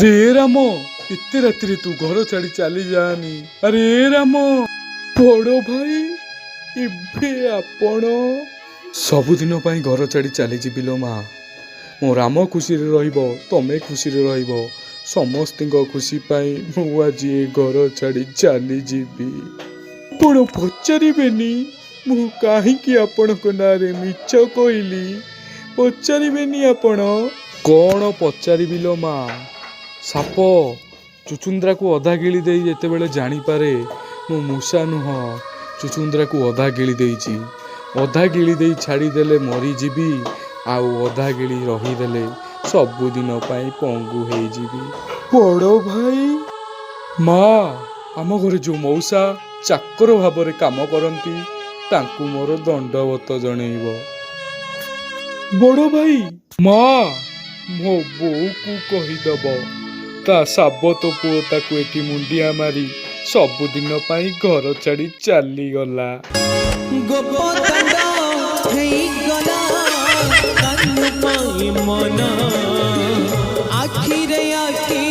रे राम एते रात्रि तू घर छाड़ी चली जानी। अरे राम बड़ भाई एबे आपण सबुदिन पाई घर छाड़ी चली जीवी लो माँ। मो राम खुशी रहिबो तमे खुशी रहिबो समस्त खुशी पाई मु आज ए घर छाड़ी चली जीवी। आपण पचारिबेनी मु काहींकी आपणक नारे मिछ कहली पचारिबेनी आपण कौन पचारिबी लो माँ। साप चुचुंद्रा को अधा गिली दे जेतेबेले जानीपारे मु मूषा नुह चुचुंद्रा को अधा गिली देइची। अधा गिली दे छाड़ीदेले मरीजीवी आउ अधा गिली रहीदेले सबुदिन पाई पंगु होईजीवी। बड़ भाई माँ आम घर जो मौसा चाकर भाव काम करती तांकु मोर दंडवत जनइब। बड़ भाई माँ मो बो को कहीदब ता साबत पुओ ताकू एठी मुंडिया मारी सबुदिन पाई घर छाड़ी चली गला। मन आखिरे आखि